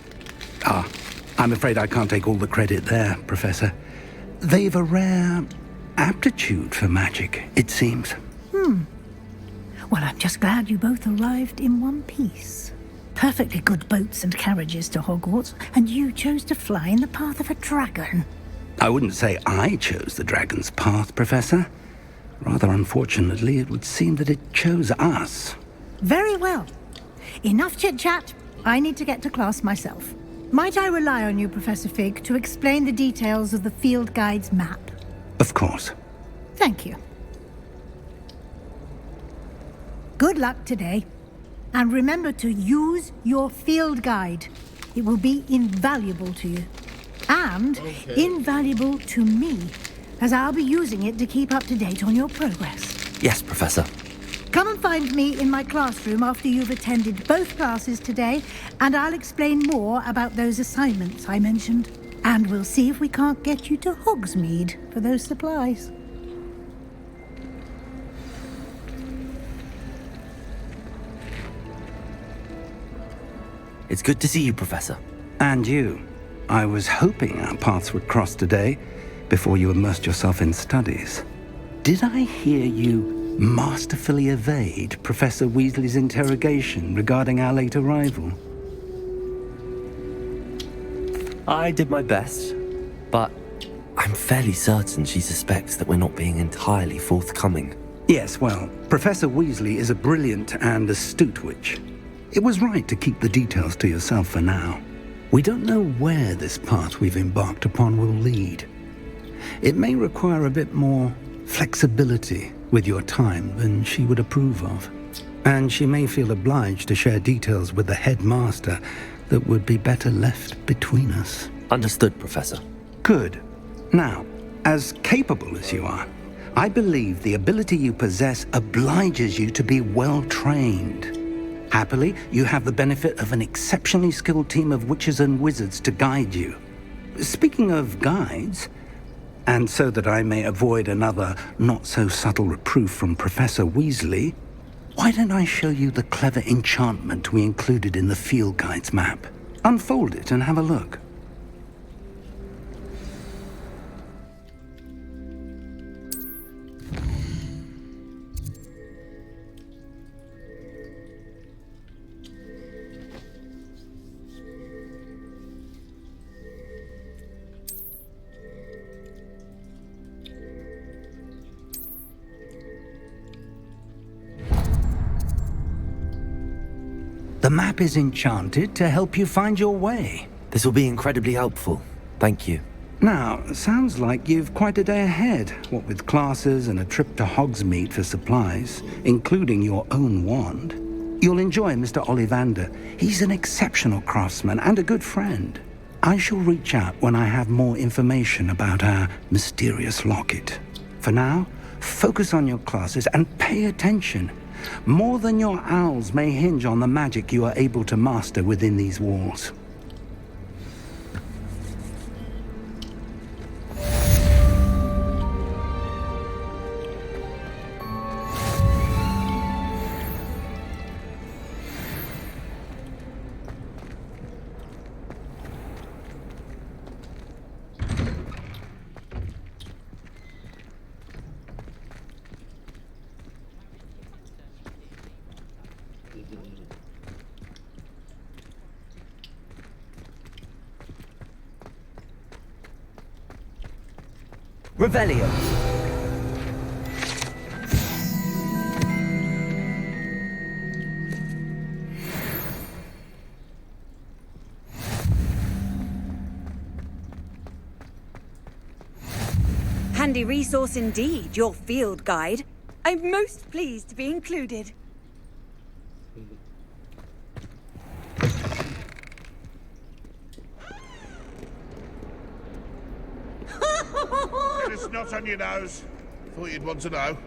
Ah, I'm afraid I can't take all the credit there, Professor. They've a rare aptitude for magic, it seems. Well, I'm just glad you both arrived in one piece. Perfectly good boats and carriages to Hogwarts, and you chose to fly in the path of a dragon. I wouldn't say I chose the dragon's path, Professor. Rather unfortunately, it would seem that it chose us. Very well. Enough chit-chat. I need to get to class myself. Might I rely on you, Professor Fig, to explain the details of the field guide's map? Of course. Thank you. Good luck today. And remember to use your field guide. It will be invaluable to you. And invaluable to me, as I'll be using it to keep up to date on your progress. Yes, Professor. Come and find me in my classroom after you've attended both classes today, and I'll explain more about those assignments I mentioned. And we'll see if we can't get you to Hogsmeade for those supplies. It's good to see you, Professor. And you. I was hoping our paths would cross today, before you immersed yourself in studies. Did I hear you masterfully evade Professor Weasley's interrogation regarding our late arrival? I did my best, but I'm fairly certain she suspects that we're not being entirely forthcoming. Yes, well, Professor Weasley is a brilliant and astute witch. It was right to keep the details to yourself for now. We don't know where this path we've embarked upon will lead. It may require a bit more flexibility with your time than she would approve of. And she may feel obliged to share details with the headmaster that would be better left between us. Understood, Professor. Good. Now, as capable as you are, I believe the ability you possess obliges you to be well trained. Happily, you have the benefit of an exceptionally skilled team of witches and wizards to guide you. Speaking of guides, and so that I may avoid another not-so-subtle reproof from Professor Weasley, why don't I show you the clever enchantment we included in the field guide's map? Unfold it and have a look. The map is enchanted to help you find your way. This will be incredibly helpful. Thank you. Now, sounds like you've quite a day ahead, what with classes and a trip to Hogsmeade for supplies, including your own wand. You'll enjoy Mr. Ollivander. He's an exceptional craftsman and a good friend. I shall reach out when I have more information about our mysterious locket. For now, focus on your classes and pay attention. More than your owls may hinge on the magic you are able to master within these walls. Revelio. Handy resource indeed, your field guide. I'm most pleased to be included. Get a snot on your nose. Thought you'd want to know.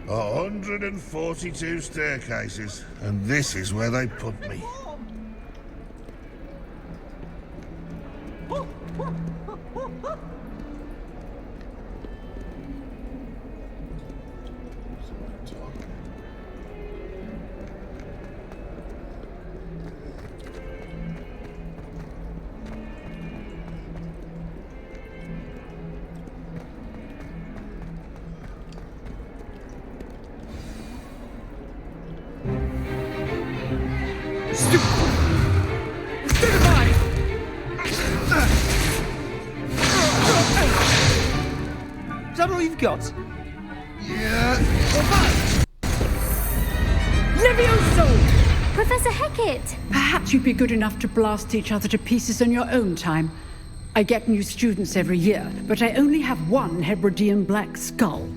A 142 staircases, and this is where they put me. Is that all you've got? Levioso! Professor Hecat! Perhaps you'd be good enough to blast each other to pieces on your own time. I get new students every year, but I only have one Hebridean black skull.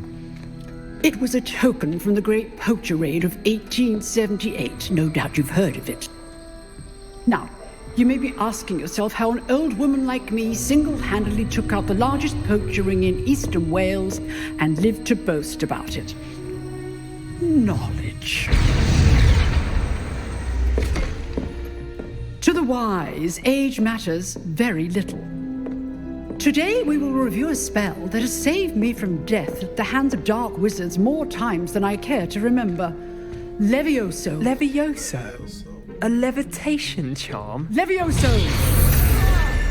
It was a token from the Great Poacher Raid of 1878. No doubt you've heard of it. Now, you may be asking yourself how an old woman like me single-handedly took out the largest poacher ring in eastern Wales and lived to boast about it. Knowledge. To the wise, age matters very little. Today we will review a spell that has saved me from death at the hands of dark wizards more times than I care to remember. Levioso. Levioso? A levitation charm? Levioso!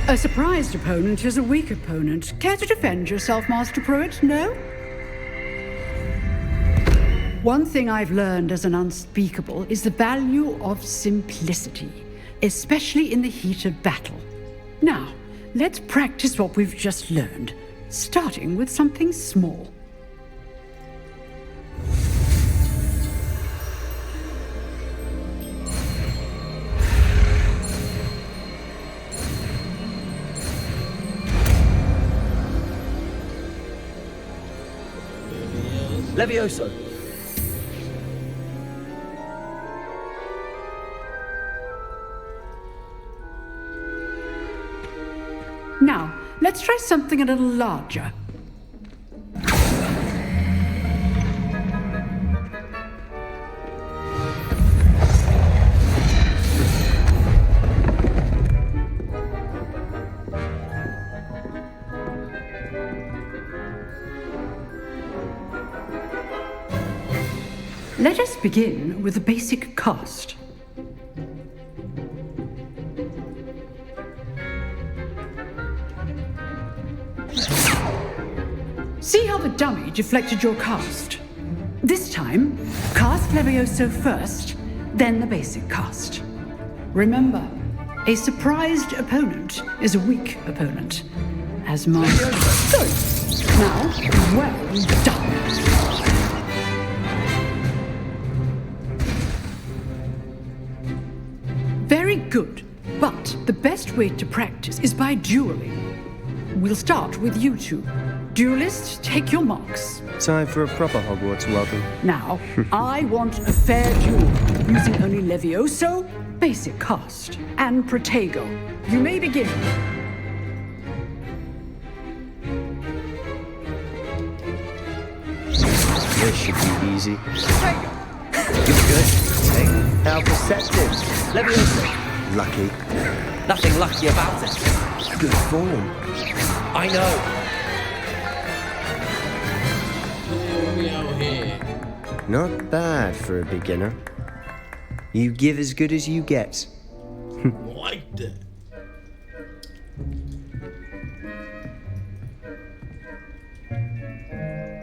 A surprised opponent is a weak opponent. Care to defend yourself, Master Pruitt? No? One thing I've learned as an unspeakable is the value of simplicity, especially in the heat of battle. Now, let's practice what we've just learned, starting with something small. Levioso! Now, let's try something a little larger. Let us begin with the basic cast. See how the dummy deflected your cast? This time, cast Levioso first, then the basic cast. Remember, a surprised opponent is a weak opponent. As Master. So, now, well done. Very good, but the best way to practice is by dueling. We'll start with you two. Duelists, take your marks. Time for a proper Hogwarts welcome. Now, I want a fair duel, using only Levioso, basic cast, and Protego. You may begin. This should be easy. You're good. Hey, how perceptive. Levioso. Lucky. Nothing lucky about it. Good form. I know. Not bad for a beginner. You give as good as you get. Like that.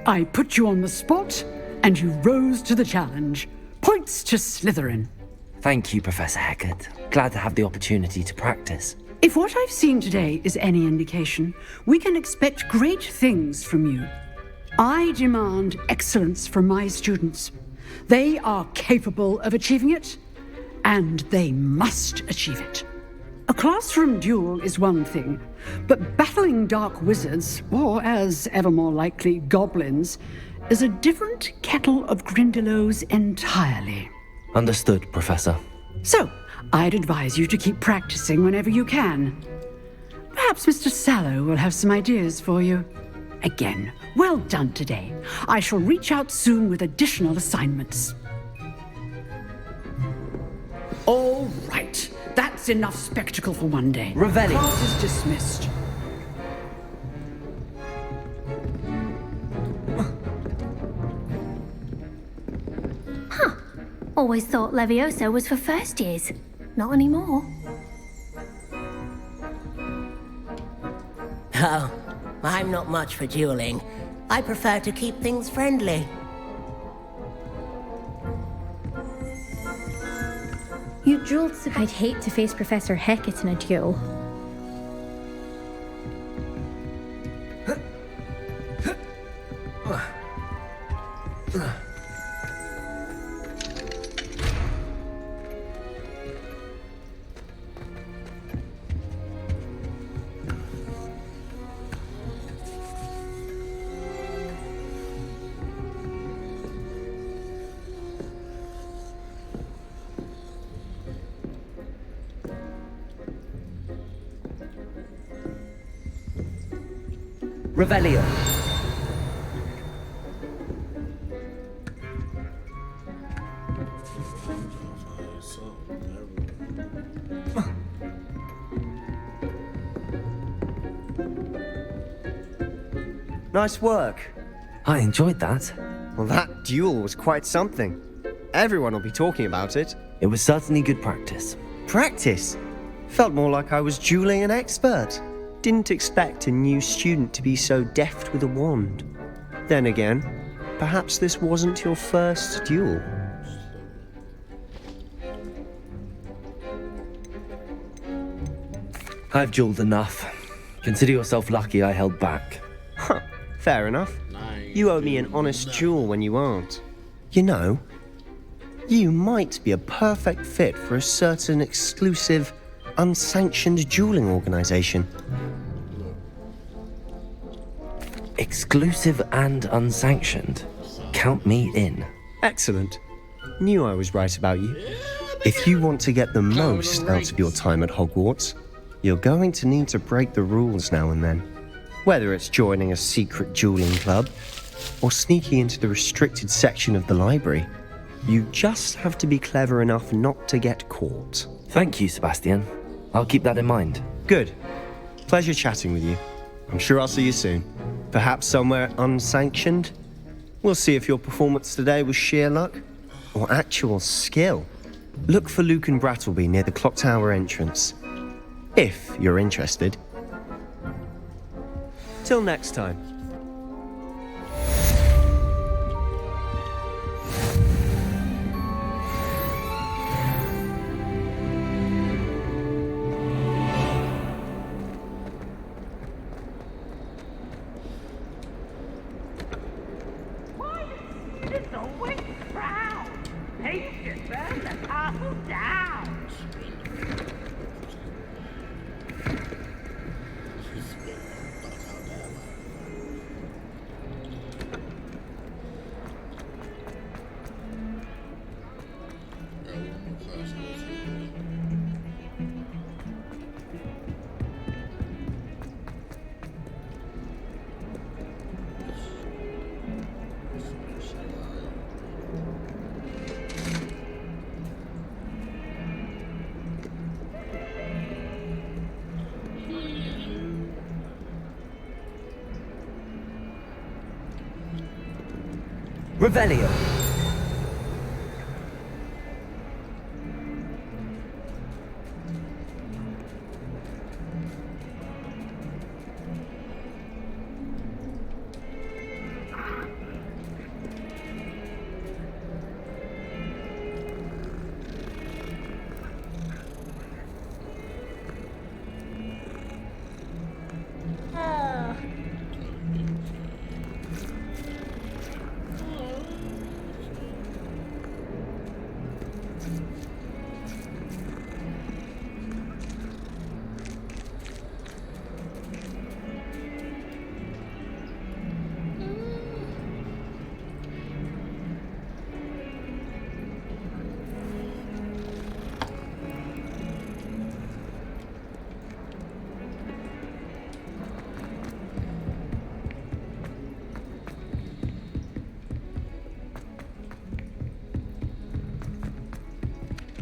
I put you on the spot, and you rose to the challenge. Points to Slytherin. Thank you, Professor Hecat. Glad to have the opportunity to practice. If what I've seen today is any indication, we can expect great things from you. I demand excellence from my students. They are capable of achieving it, and they must achieve it. A classroom duel is one thing, but battling dark wizards, or as ever more likely, goblins, is a different kettle of Grindylows entirely. Understood, Professor. So, I'd advise you to keep practicing whenever you can. Perhaps Mr. Sallow will have some ideas for you. Again, well done today. I shall reach out soon with additional assignments. All right. That's enough spectacle for one day. Revelli. Class is dismissed. Huh. Always thought Levioso was for first years. Not anymore. Oh, I'm not much for dueling. I prefer to keep things friendly. You drilled I'd hate to face Professor Hecat in a duel. Revelio. Nice work. I enjoyed that. Well, that duel was quite something. Everyone will be talking about it. It was certainly good practice. Practice? Felt more like I was dueling an expert. Didn't expect a new student to be so deft with a wand. Then again, perhaps this wasn't your first duel. I've dueled enough. Consider yourself lucky I held back. Huh, fair enough. You owe me an honest duel when you aren't. You know, you might be a perfect fit for a certain exclusive, unsanctioned dueling organization. Exclusive and unsanctioned. Count me in. Excellent. Knew I was right about you. If you want to get the most out of your time at Hogwarts, you're going to need to break the rules now and then. Whether it's joining a secret dueling club or sneaking into the restricted section of the library, you just have to be clever enough not to get caught. Thank you, Sebastian. I'll keep that in mind. Good. Pleasure chatting with you. I'm sure I'll see you soon. Perhaps somewhere unsanctioned? We'll see if your performance today was sheer luck or actual skill. Look for Luke and Brattleby near the clock tower entrance. If you're interested. Till next time. It's always proud. Patience burn the castle down. Revelio.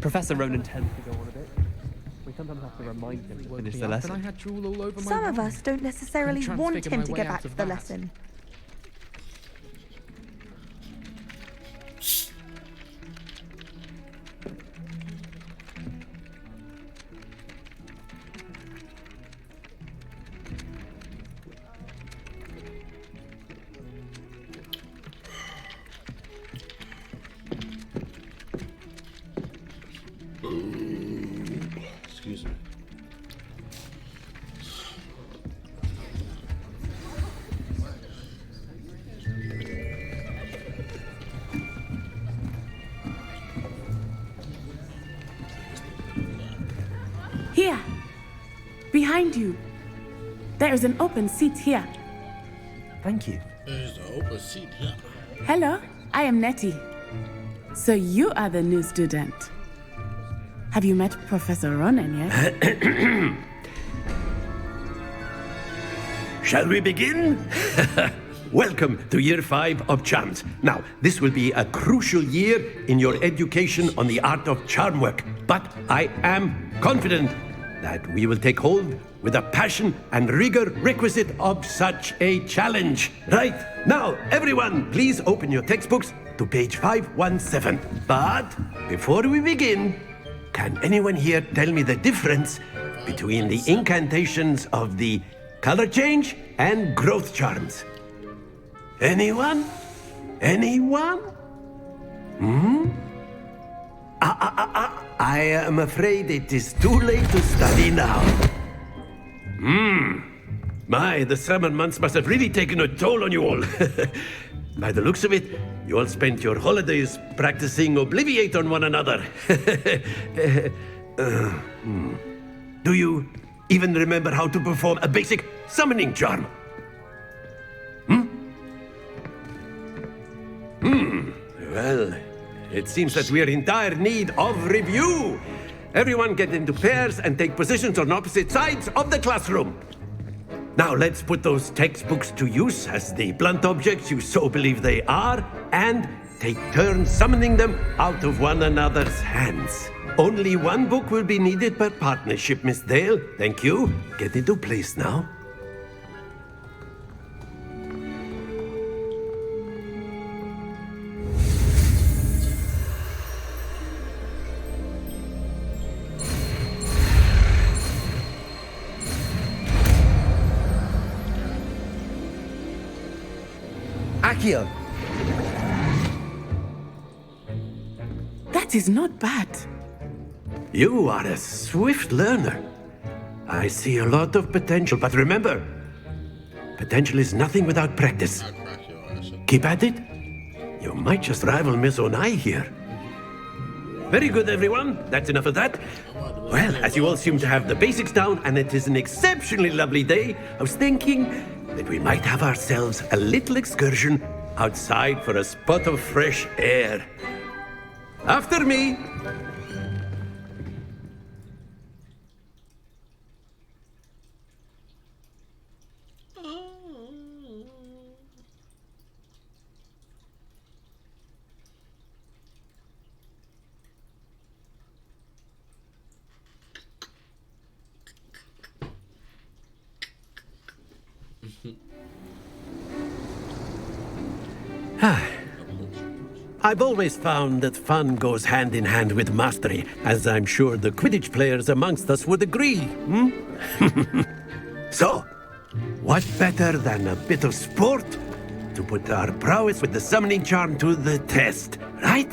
Professor Ronan tends to go on a bit. We sometimes have to remind him to finish the lesson. I had drool all over my Some of mouth. us don't necessarily Couldn't want transfigure him my to way get out back of to the that. lesson. Excuse me. Here. Behind you. There is an open seat here. Thank you. There's an open seat here. Hello, I am Nettie. So you are the new student. Have you met Professor Ronan yet? Shall we begin? Welcome to Year 5 of Charms. Now, this will be a crucial year in your education on the art of charm work, but I am confident that we will take hold with the passion and rigor requisite of such a challenge. Right, now, everyone, please open your textbooks to page 517. But before we begin, can anyone here tell me the difference between the incantations of the color change and growth charms? Anyone? Anyone? I am afraid it is too late to study now. My, the summer months must have really taken a toll on you all. By the looks of it, you all spent your holidays practicing Obliviate on one another. Do you even remember how to perform a basic summoning charm? Well, it seems that we are in dire need of review. Everyone get into pairs and take positions on opposite sides of the classroom. Now let's put those textbooks to use as the blunt objects you so believe they are, and take turns summoning them out of one another's hands. Only one book will be needed per partnership, Miss Dale. Thank you. Get into place now. Accio! That is not bad. You are a swift learner. I see a lot of potential, but remember, potential is nothing without practice. Keep at it. You might just rival Miss Onai here. Very good, everyone. That's enough of that. Well, as you all seem to have the basics down, and it is an exceptionally lovely day, I was thinking that we might have ourselves a little excursion outside for a spot of fresh air. After me. I've always found that fun goes hand in hand with mastery, as I'm sure the Quidditch players amongst us would agree. So, what better than a bit of sport to put our prowess with the summoning charm to the test, right?